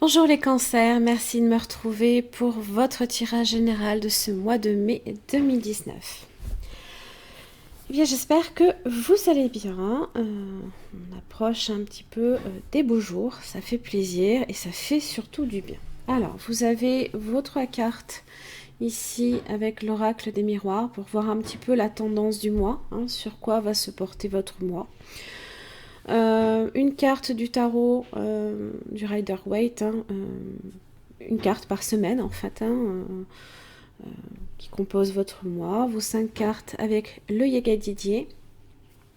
Bonjour les cancers, merci de me retrouver pour votre tirage général de ce mois de mai 2019. Eh bien, j'espère que vous allez bien. On approche un petit peu des beaux jours, ça fait plaisir et ça fait surtout du bien. Alors, vous avez vos 3 cartes ici avec l'oracle des miroirs pour voir un petit peu la tendance du mois, sur quoi va se porter votre mois. Une carte du tarot du Rider-Waite, une carte par semaine en fait, qui compose votre mois, vos 5 cartes avec le Yaga Didier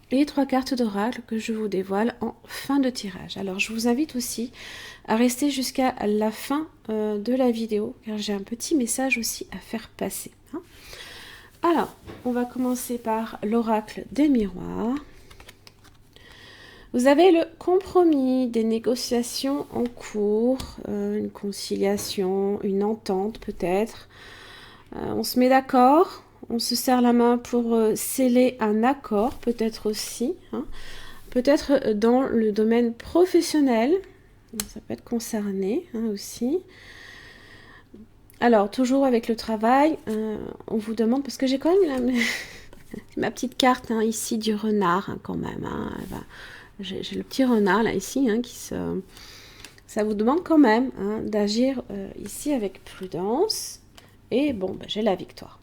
et 3 cartes d'oracle que je vous dévoile en fin de tirage. Alors je vous invite aussi à rester jusqu'à la fin de la vidéo car j'ai un petit message aussi à faire passer. Alors, on va commencer par l'oracle des miroirs. Vous avez le compromis, des négociations en cours, une conciliation, une entente peut-être. On se met d'accord, on se serre la main pour sceller un accord peut-être aussi. Peut-être dans le domaine professionnel, ça peut être concerné aussi. Alors, toujours avec le travail, on vous demande, parce que j'ai quand même ma petite carte ici du renard quand même. J'ai le petit renard là ici ça vous demande quand même d'agir ici avec prudence. Et bon, j'ai la victoire.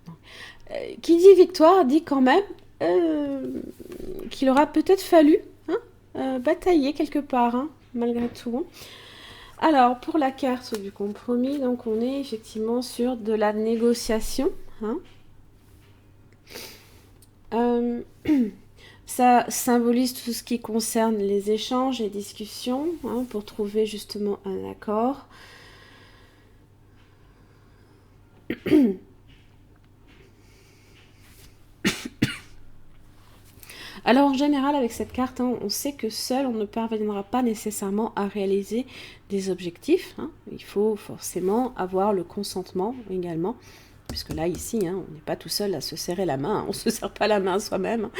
Qui dit victoire dit quand même qu'il aura peut-être fallu batailler quelque part, malgré tout. Alors, pour la carte du compromis, donc on est effectivement sur de la négociation. Ça symbolise tout ce qui concerne les échanges et discussions pour trouver justement un accord. Alors en général avec cette carte, on sait que seul on ne parviendra pas nécessairement à réaliser des objectifs. Il faut forcément avoir le consentement également. Puisque là ici, on n'est pas tout seul à se serrer la main, on ne se serre pas la main soi-même.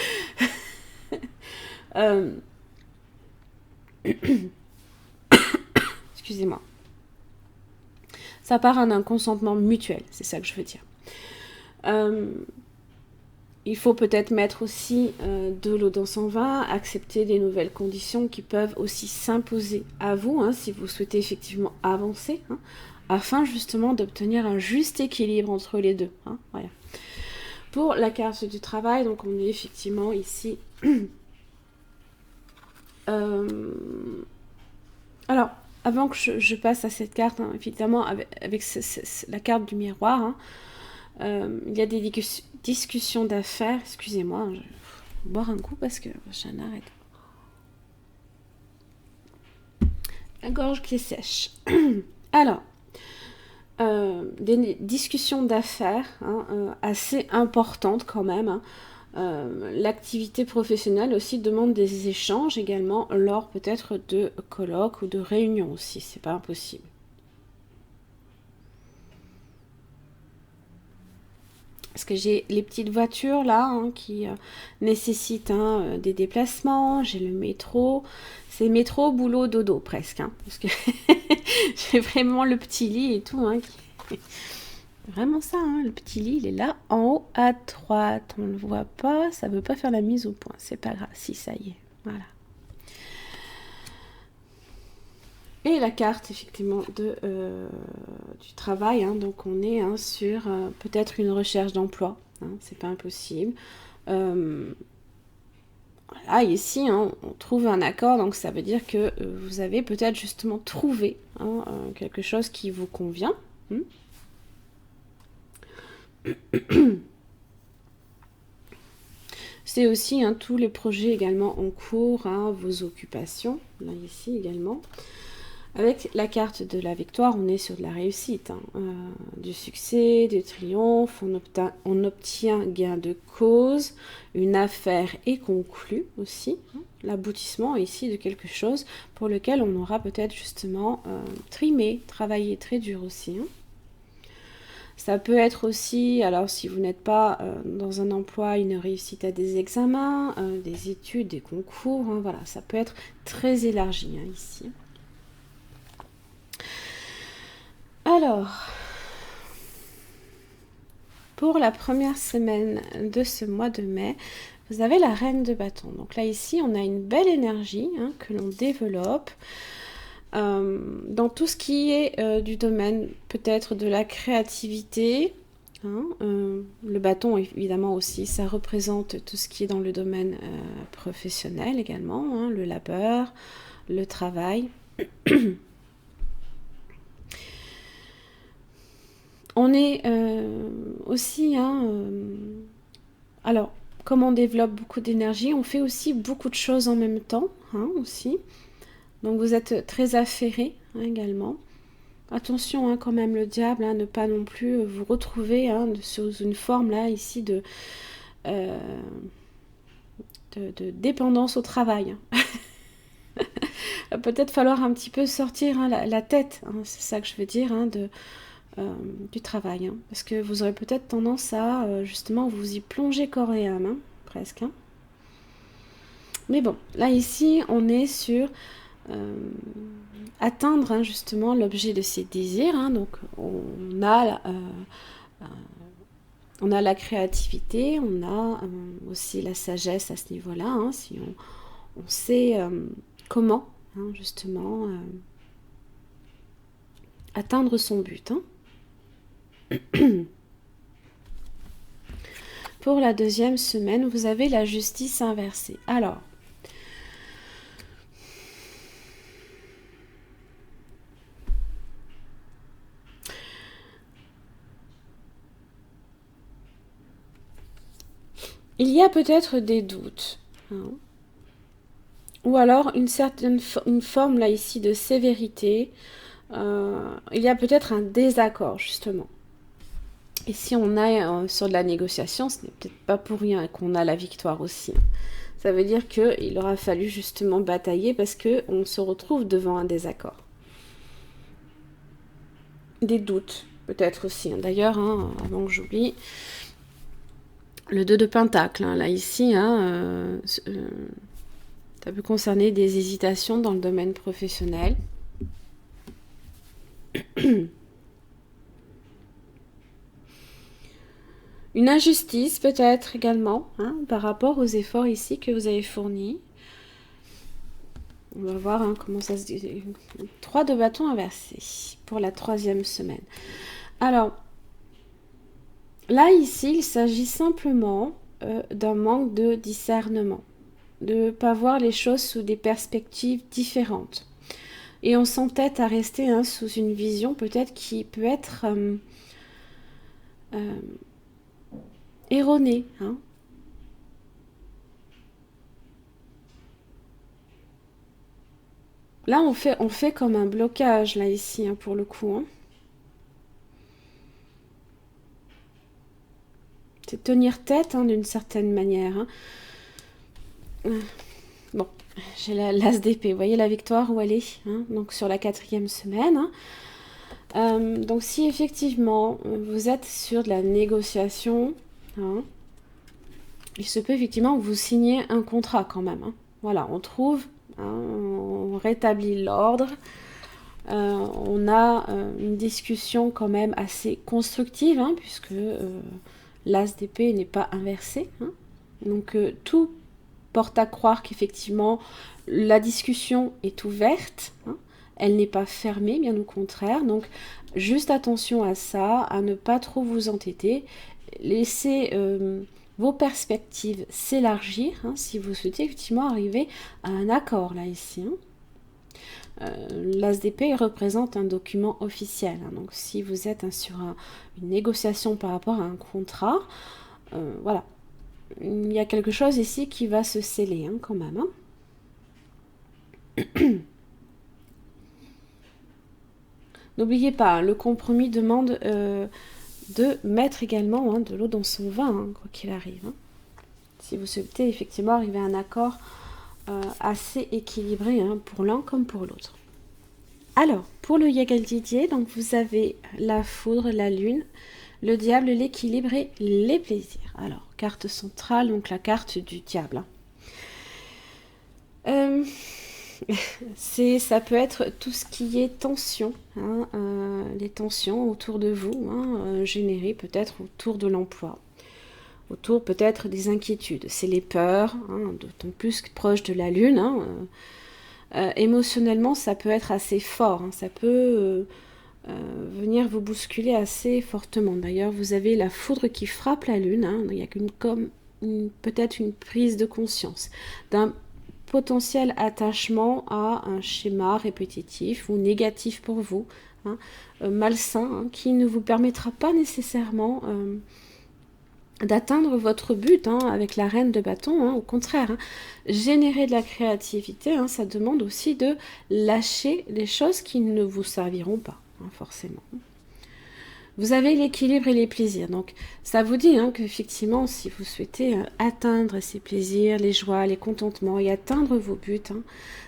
Excusez-moi. Ça part d'un consentement mutuel, c'est ça que je veux dire. Il faut peut-être mettre aussi de l'eau dans son vin, accepter des nouvelles conditions qui peuvent aussi s'imposer à vous, si vous souhaitez effectivement avancer, afin justement d'obtenir un juste équilibre entre les deux. Voilà. Pour la carte du travail, donc on est effectivement ici... Alors, avant que je passe à cette carte, évidemment, avec la carte du miroir, il y a des discussions d'affaires. Excusez-moi, je vais boire un coup parce que j'en arrête. La gorge qui est sèche. Alors, des discussions d'affaires assez importantes quand même. L'activité professionnelle aussi demande des échanges également lors peut-être de colloques ou de réunions aussi, c'est pas impossible. Parce que j'ai les petites voitures là qui nécessitent des déplacements, j'ai le métro, c'est métro, boulot, dodo presque, parce que j'ai vraiment le petit lit et tout, vraiment ça, le petit lit, il est là, en haut à droite. On ne le voit pas, ça ne veut pas faire la mise au point. C'est pas grave, si, ça y est. Voilà. Et la carte, effectivement, du travail. Donc, on est sur peut-être une recherche d'emploi. C'est pas impossible. Voilà, ici, on trouve un accord. Donc, ça veut dire que vous avez peut-être justement trouvé quelque chose qui vous convient. C'est aussi tous les projets également en cours, vos occupations, là ici également. Avec la carte de la victoire, on est sur de la réussite, du succès, du triomphe, on obtient gain de cause, une affaire est conclue aussi, l'aboutissement ici de quelque chose pour lequel on aura peut-être justement trimé, travaillé très dur aussi. Ça peut être aussi, alors si vous n'êtes pas dans un emploi, une réussite à des examens, des études, des concours, voilà, ça peut être très élargi ici. Alors, pour la première semaine de ce mois de mai, vous avez la reine de bâton. Donc là, ici, on a une belle énergie que l'on développe dans tout ce qui est du domaine peut-être de la créativité. Le bâton, évidemment, aussi, ça représente tout ce qui est dans le domaine professionnel également, le labeur, le travail. On est aussi, alors, comme on développe beaucoup d'énergie, on fait aussi beaucoup de choses en même temps, aussi. Donc vous êtes très affairé également. Attention quand même le diable, ne pas non plus vous retrouver sous une forme là ici de dépendance au travail. Peut-être falloir un petit peu sortir la tête, c'est ça que je veux dire, du travail. Parce que vous aurez peut-être tendance à justement vous y plonger corps et âme, presque. Mais bon, là ici on est sur atteindre justement l'objet de ses désirs. Donc on a la créativité, on a aussi la sagesse à ce niveau-là, si on sait comment justement atteindre son but. Pour la deuxième semaine, vous avez la justice inversée. Alors, il y a peut-être des doutes, ou alors une forme là ici de sévérité. Il y a peut-être un désaccord justement. Et si on est sur de la négociation, ce n'est peut-être pas pour rien qu'on a la victoire aussi. Ça veut dire qu'il aura fallu justement batailler parce qu'on se retrouve devant un désaccord. Des doutes peut-être aussi. D'ailleurs, avant que j'oublie, le 2 de Pentacle, là ici, ça peut concerner des hésitations dans le domaine professionnel. Une injustice peut-être également, par rapport aux efforts ici que vous avez fournis. On va voir comment ça se dit. 3 de bâton inversés pour la troisième semaine. Alors, là ici, il s'agit simplement d'un manque de discernement, de ne pas voir les choses sous des perspectives différentes. Et on s'entête à rester sous une vision peut-être qui peut être erronée. Là, on fait comme un blocage, là, ici, pour le coup. C'est tenir tête, d'une certaine manière. Bon, j'ai l'as d'épée. Vous voyez la victoire où elle est, donc sur la 4e semaine. Donc si effectivement vous êtes sur de la négociation, il se peut effectivement que vous signiez un contrat quand même. Voilà, on trouve, on rétablit l'ordre. On a une discussion quand même assez constructive, puisque l'as d'épée n'est pas inversé. Donc tout porte à croire qu'effectivement la discussion est ouverte, elle n'est pas fermée, bien au contraire. Donc juste attention à ça, à ne pas trop vous entêter, laissez vos perspectives s'élargir si vous souhaitez effectivement arriver à un accord là ici. L'as d'épée représente un document officiel, donc si vous êtes sur une négociation par rapport à un contrat, voilà, il y a quelque chose ici qui va se sceller quand même. N'oubliez pas, le compromis demande de mettre également de l'eau dans son vin, quoi qu'il arrive. Si vous souhaitez effectivement arriver à un accord assez équilibré pour l'un comme pour l'autre. Alors, pour le Yagal Didier, donc vous avez la foudre, la lune, le diable, l'équilibre et les plaisirs. Alors, carte centrale, donc la carte du diable. Ça peut être tout ce qui est tension, hein, les tensions autour de vous, hein, générées peut-être autour de l'emploi, autour peut-être des inquiétudes. C'est les peurs, hein, d'autant plus que proche de la Lune. Hein, émotionnellement, ça peut être assez fort, hein, ça peut venir vous bousculer assez fortement. D'ailleurs, vous avez la foudre qui frappe la Lune, hein, il y a peut-être une prise de conscience d'un potentiel attachement à un schéma répétitif ou négatif pour vous, hein, malsain, hein, qui ne vous permettra pas nécessairement d'atteindre votre but, hein, avec la reine de bâton. Hein, au contraire, hein, générer de la créativité, hein, ça demande aussi de lâcher les choses qui ne vous serviront pas, hein, forcément. Vous avez l'équilibre et les plaisirs. Donc, ça vous dit, hein, qu'effectivement, si vous souhaitez atteindre ces plaisirs, les joies, les contentements et atteindre vos buts, hein,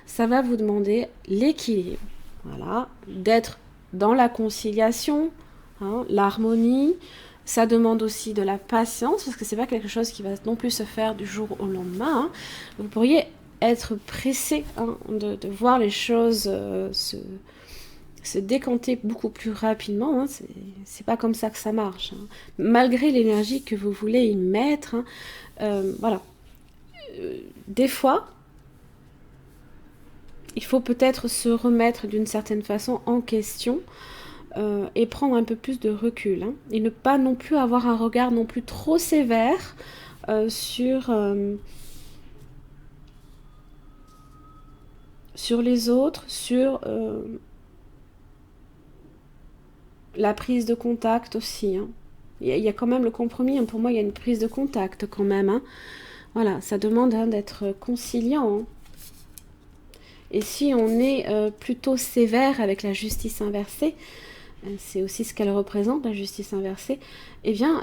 ça va vous demander l'équilibre. Voilà, d'être dans la conciliation, hein, l'harmonie. Ça demande aussi de la patience, parce que c'est pas quelque chose qui va non plus se faire du jour au lendemain. Hein. Vous pourriez être pressé, hein, de voir les choses se décanter beaucoup plus rapidement. Hein. C'est pas comme ça que ça marche. Hein. Malgré l'énergie que vous voulez y mettre, hein, voilà. Des fois, il faut peut-être se remettre d'une certaine façon en question et prendre un peu plus de recul. Hein, et ne pas non plus avoir un regard non plus trop sévère sur les autres, sur la prise de contact aussi. Hein. Il y a quand même le compromis. Hein. Pour moi, il y a une prise de contact quand même. Hein. Voilà, ça demande, hein, d'être conciliant. Hein. Et si on est plutôt sévère avec la justice inversée, c'est aussi ce qu'elle représente, la justice inversée, eh bien,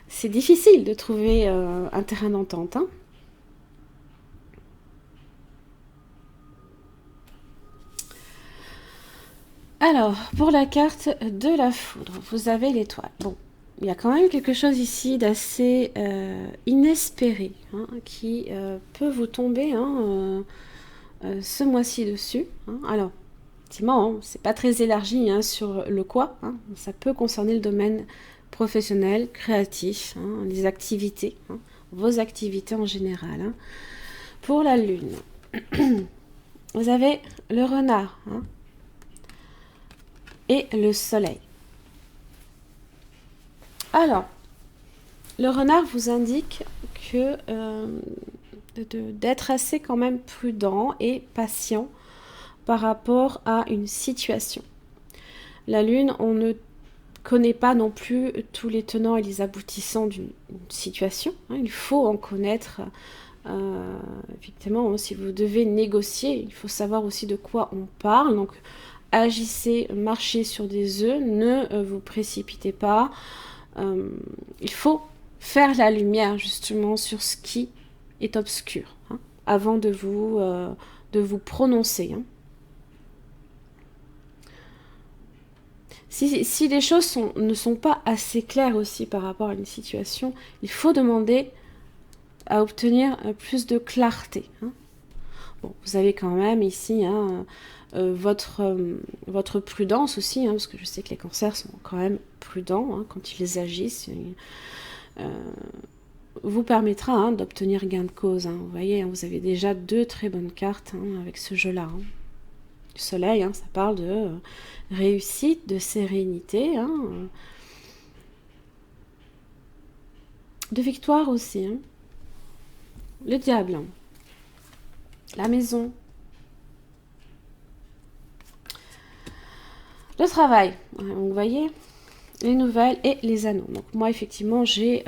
c'est difficile de trouver un terrain d'entente. Hein. Alors, pour la carte de la foudre, vous avez l'étoile. Bon, il y a quand même quelque chose ici d'assez inespéré, hein, qui peut vous tomber, hein, ce mois-ci dessus. Hein. Alors, effectivement, hein, c'est pas très élargi, hein, sur le quoi. Hein. Ça peut concerner le domaine professionnel, créatif, hein, les activités, hein, vos activités en général. Hein. Pour la lune, vous avez le renard, hein, et le soleil. Alors, le renard vous indique que d'être assez quand même prudent et patient par rapport à une situation. La lune, on ne connaît pas non plus tous les tenants et les aboutissants d'une situation. Hein, il faut en connaître. Effectivement, si vous devez négocier, il faut savoir aussi de quoi on parle. Donc, agissez, marchez sur des œufs, ne vous précipitez pas. Il faut faire la lumière justement sur ce qui est obscur, hein, avant de vous prononcer. Hein. Si les choses ne sont pas assez claires aussi par rapport à une situation, il faut demander à obtenir plus de clarté. Hein. Bon, vous avez quand même ici, hein, votre prudence aussi, hein, parce que je sais que les cancers sont quand même prudents, hein, quand ils agissent, vous permettra, hein, d'obtenir gain de cause. Hein. Vous voyez, hein, vous avez déjà 2 très bonnes cartes, hein, avec ce jeu-là. Hein. Le soleil, hein, ça parle de réussite, de sérénité, hein, de victoire aussi. Hein. Le diable, hein. La maison. Le travail, vous voyez, les nouvelles et les anneaux. Donc moi, effectivement, j'ai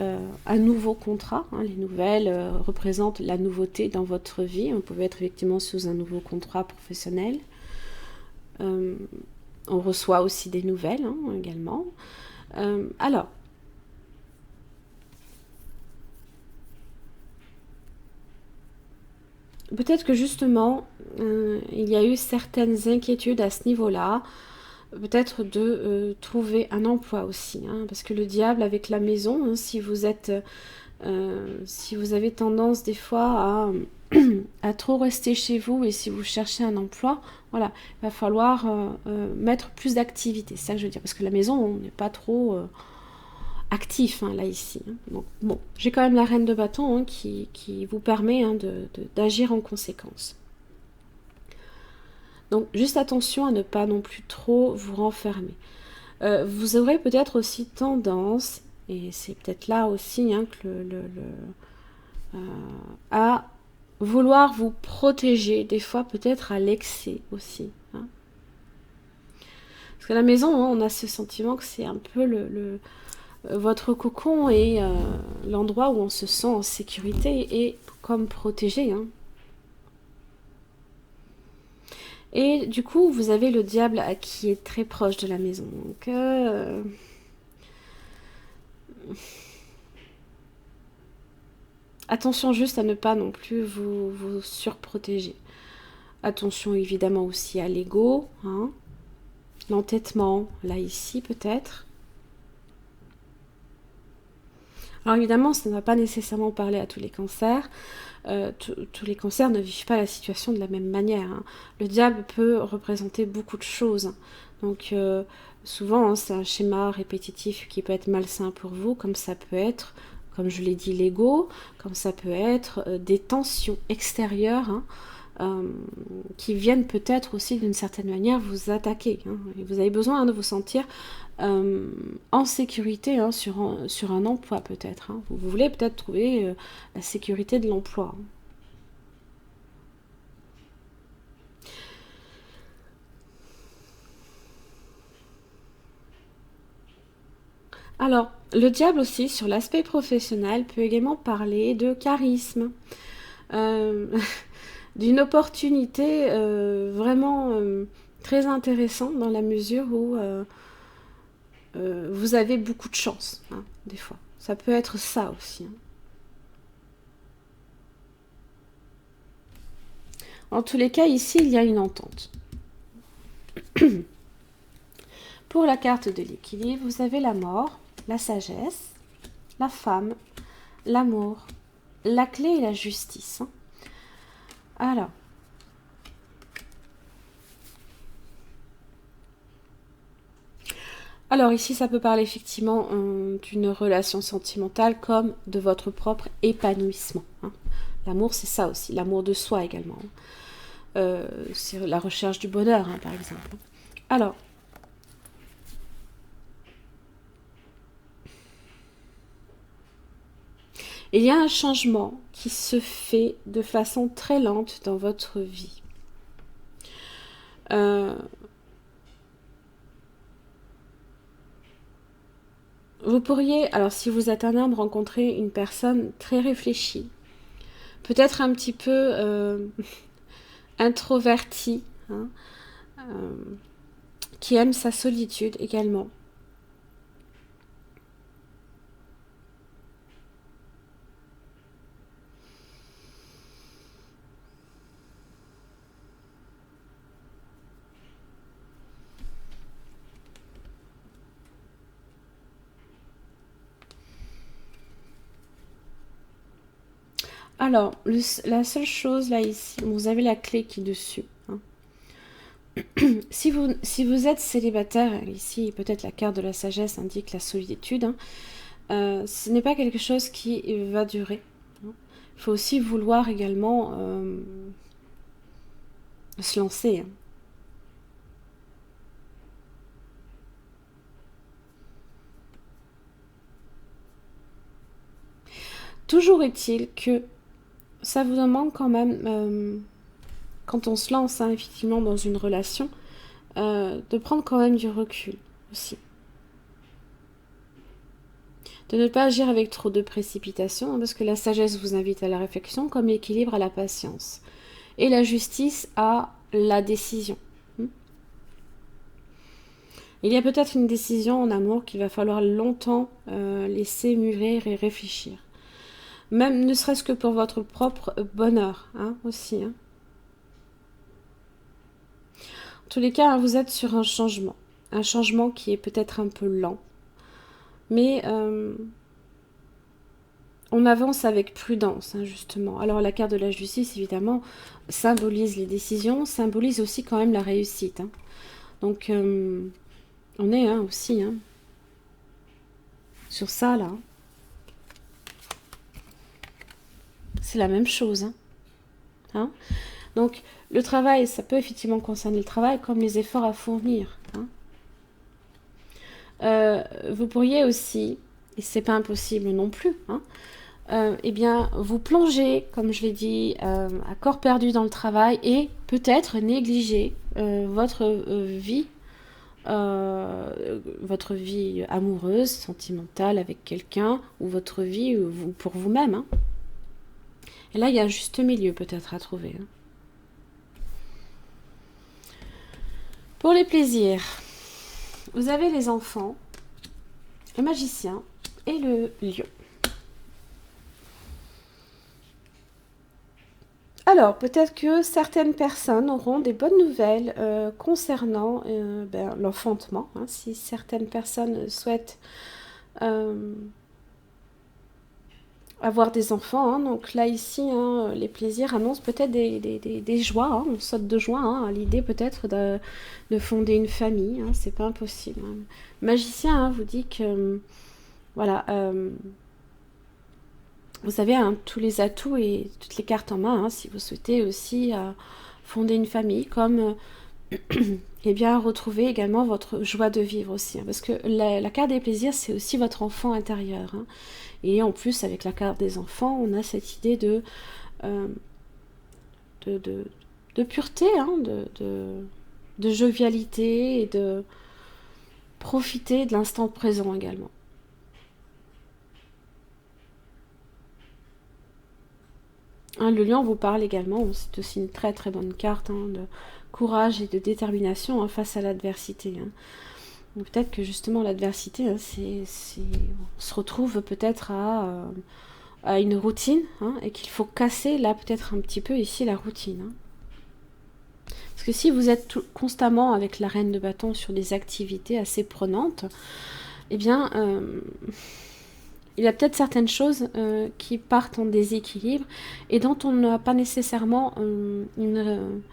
un nouveau contrat. Hein. Les nouvelles représentent la nouveauté dans votre vie. On peut être effectivement sous un nouveau contrat professionnel. On reçoit aussi des nouvelles, hein, également. Alors, peut-être que justement, il y a eu certaines inquiétudes à ce niveau-là. Peut-être de trouver un emploi aussi, hein, parce que le diable avec la maison, hein, si vous êtes Si vous avez tendance des fois à trop rester chez vous et si vous cherchez un emploi, voilà, il va falloir mettre plus d'activité, c'est ça que je veux dire, parce que la maison, on n'est pas trop actif là ici. Donc, bon, j'ai quand même la reine de bâton qui vous permet d'agir en conséquence. Donc juste attention à ne pas non plus trop vous renfermer. Vous aurez peut-être aussi tendance, et c'est peut-être là aussi que à vouloir vous protéger, des fois peut-être à l'excès aussi. Parce que la maison, on a ce sentiment que c'est un peu votre cocon et l'endroit où on se sent en sécurité et comme protégé. Et du coup, vous avez le diable qui est très proche de la maison. Donc, attention juste à ne pas non plus vous surprotéger. Attention évidemment aussi à l'ego, l'entêtement, là ici peut-être. Alors évidemment, ça ne va pas nécessairement parler à tous les cancers. Tous les cancers ne vivent pas la situation de la même manière. Le diable peut représenter beaucoup de choses. Donc souvent, c'est un schéma répétitif qui peut être malsain pour vous, comme ça peut être, comme je l'ai dit, l'ego, comme ça peut être des tensions extérieures qui viennent peut-être aussi d'une certaine manière vous attaquer. Et vous avez besoin de vous sentir en sécurité sur un emploi peut-être. Vous voulez peut-être trouver la sécurité de l'emploi. Alors, le diable aussi, sur l'aspect professionnel, peut également parler de charisme, d'une opportunité vraiment très intéressante dans la mesure où vous avez beaucoup de chance, des fois. Ça peut être ça aussi. En tous les cas, ici, il y a une entente. Pour la carte de l'équilibre, vous avez la mort, la sagesse, la femme, l'amour, la clé et la justice. Alors ici, ça peut parler effectivement d'une relation sentimentale comme de votre propre épanouissement. L'amour, c'est ça aussi, l'amour de soi également. C'est la recherche du bonheur, par exemple. Alors, il y a un changement qui se fait de façon très lente dans votre vie. Vous pourriez, alors si vous êtes un homme, rencontrer une personne très réfléchie, peut-être un petit peu introvertie, qui aime sa solitude également. Alors, la seule chose là ici, vous avez la clé qui est dessus. Si vous êtes célibataire, ici peut-être la carte de la sagesse indique la solitude, ce n'est pas quelque chose qui va durer. Il faut aussi vouloir également se lancer. Toujours est-il que ça vous demande quand même, quand on se lance effectivement dans une relation, de prendre quand même du recul aussi. De ne pas agir avec trop de précipitation, parce que la sagesse vous invite à la réflexion, comme l'équilibre à la patience. Et la justice à la décision. Il y a peut-être une décision en amour qu'il va falloir longtemps laisser mûrir et réfléchir. Même ne serait-ce que pour votre propre bonheur aussi. En tous les cas, vous êtes sur un changement qui est peut-être un peu lent, mais on avance avec prudence, hein, justement. Alors la carte de la justice, évidemment, symbolise les décisions, symbolise aussi quand même la réussite. Hein. Donc, on est aussi sur ça, là. C'est la même chose. Hein. Donc, le travail, ça peut effectivement concerner le travail, comme les efforts à fournir. Vous pourriez aussi, et c'est pas impossible non plus, eh bien, vous plongez, comme je l'ai dit, à corps perdu dans le travail et peut-être négliger votre vie amoureuse, sentimentale avec quelqu'un, ou votre vie pour vous-même. Hein. Et là, il y a un juste milieu peut-être à trouver. Hein. Pour les plaisirs, vous avez les enfants, le magicien et le lion. Alors, peut-être que certaines personnes auront des bonnes nouvelles concernant l'enfantement. Hein, si certaines personnes souhaitent avoir des enfants, hein, donc là ici, les plaisirs annoncent peut-être des joies. Hein, on saute de joie à l'idée peut-être de fonder une famille. Hein, c'est pas impossible. Hein. Le magicien vous dit que voilà. Vous avez tous les atouts et toutes les cartes en main, si vous souhaitez aussi fonder une famille, comme et bien retrouver également votre joie de vivre aussi. Hein, parce que la carte des plaisirs, c'est aussi votre enfant intérieur. Hein, et en plus, avec la carte des enfants, on a cette idée de pureté, de jovialité et de profiter de l'instant présent également. Le lion vous parle également, c'est aussi une très très bonne carte de courage et de détermination face à l'adversité. Peut-être que justement l'adversité, on se retrouve peut-être à une routine et qu'il faut casser là peut-être un petit peu ici la routine. Parce que si vous êtes constamment avec la reine de bâton sur des activités assez prenantes, eh bien... il y a peut-être certaines choses qui partent en déséquilibre et dont on n'a pas nécessairement une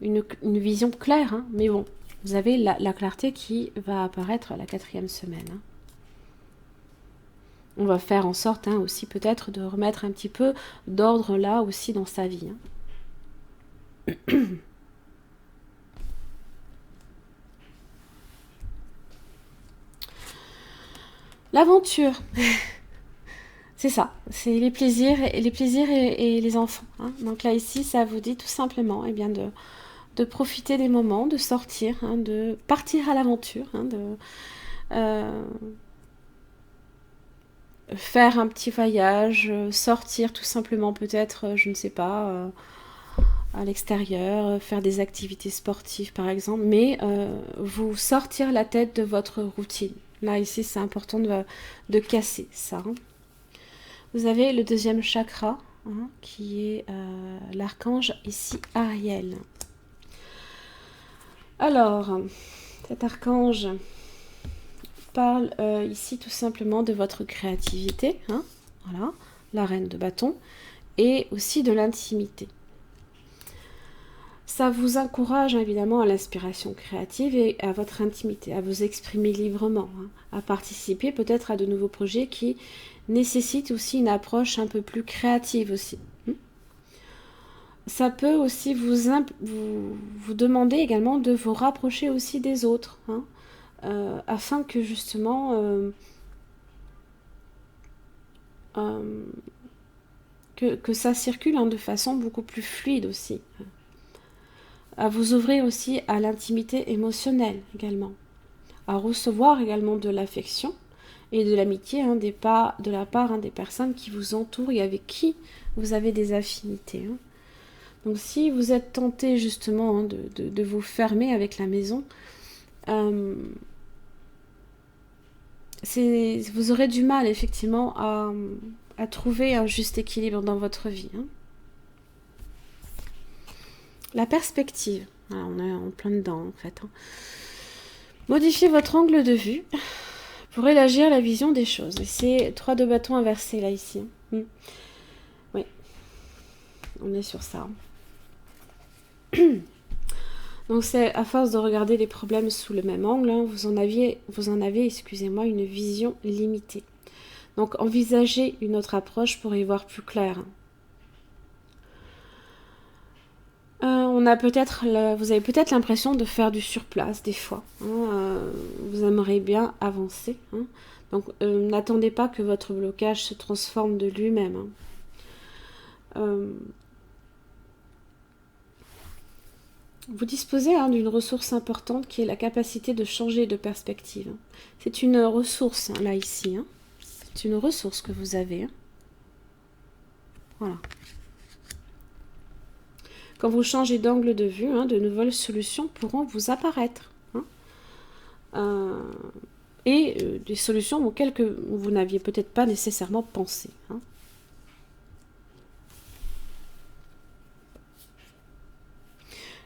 vision claire. Hein. Mais bon, vous avez la clarté qui va apparaître à la 4e semaine. Hein. On va faire en sorte aussi peut-être de remettre un petit peu d'ordre là aussi dans sa vie. Hein. L'aventure. C'est ça, c'est les plaisirs et les enfants. Hein. Donc là ici, ça vous dit tout simplement de profiter des moments, de sortir, de partir à l'aventure, de faire un petit voyage, sortir tout simplement peut-être, je ne sais pas, à l'extérieur, faire des activités sportives par exemple, mais vous sortir la tête de votre routine. Là ici, c'est important de casser ça. Hein. Vous avez le 2e chakra, qui est l'archange ici, Ariel. Alors, cet archange parle ici tout simplement de votre créativité, voilà, la reine de bâton, et aussi de l'intimité. Ça vous encourage évidemment à l'inspiration créative et à votre intimité, à vous exprimer librement, à participer peut-être à de nouveaux projets qui nécessitent aussi une approche un peu plus créative aussi. Ça peut aussi vous demander également de vous rapprocher aussi des autres, afin que justement que ça circule de façon beaucoup plus fluide aussi. À vous ouvrir aussi à l'intimité émotionnelle également, à recevoir également de l'affection et de l'amitié de la part des personnes qui vous entourent et avec qui vous avez des affinités. Donc si vous êtes tenté justement de vous fermer avec la maison, vous aurez du mal effectivement à trouver un juste équilibre dans votre vie. La perspective, on est en plein dedans en fait. Modifiez votre angle de vue pour élargir la vision des choses. Et c'est 3 de bâton inversés là ici. Oui, on est sur ça. Donc c'est à force de regarder les problèmes sous le même angle, hein, vous en avez, excusez-moi, une vision limitée. Donc envisagez une autre approche pour y voir plus clair. Vous avez peut-être l'impression de faire du surplace des fois. Hein, vous aimeriez bien avancer. Hein. Donc n'attendez pas que votre blocage se transforme de lui-même. Hein. Vous disposez d'une ressource importante qui est la capacité de changer de perspective. C'est une ressource, là, ici. Hein. C'est une ressource que vous avez. Hein. Voilà. Quand vous changez d'angle de vue, de nouvelles solutions pourront vous apparaître. Hein. Et des solutions auxquelles vous n'aviez peut-être pas nécessairement pensé. Hein.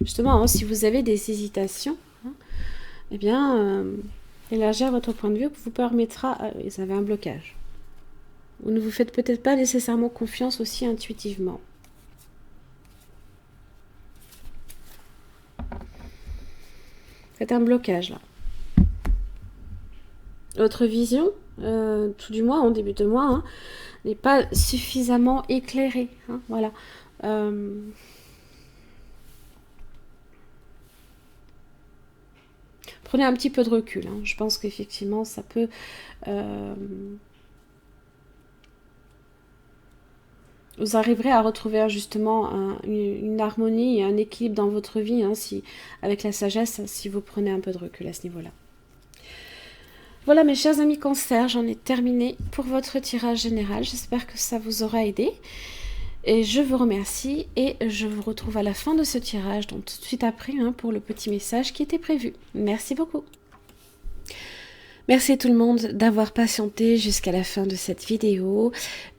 Justement, si vous avez des hésitations, eh bien, élargir votre point de vue vous permettra... vous avez un blocage. Vous ne vous faites peut-être pas nécessairement confiance aussi intuitivement. C'est un blocage, là. Votre vision, tout du moins en début de mois, n'est pas suffisamment éclairée. Hein, voilà. Prenez un petit peu de recul. Hein. Je pense qu'effectivement, ça peut... vous arriverez à retrouver justement une harmonie et un équilibre dans votre vie, avec la sagesse, si vous prenez un peu de recul à ce niveau-là. Voilà mes chers amis Cancer, j'en ai terminé pour votre tirage général. J'espère que ça vous aura aidé. Et je vous remercie et je vous retrouve à la fin de ce tirage, donc tout de suite après, pour le petit message qui était prévu. Merci beaucoup. Merci tout le monde d'avoir patienté jusqu'à la fin de cette vidéo.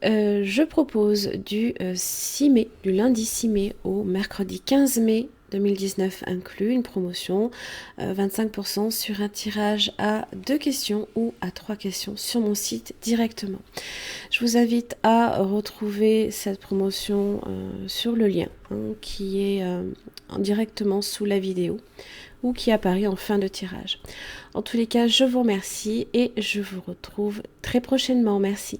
Je propose du lundi 6 mai au mercredi 15 mai 2019 inclus, une promotion 25% sur un tirage à 2 questions ou à 3 questions sur mon site directement. Je vous invite à retrouver cette promotion sur le lien qui est directement sous la vidéo ou qui apparaît en fin de tirage. En tous les cas, je vous remercie et je vous retrouve très prochainement. Merci.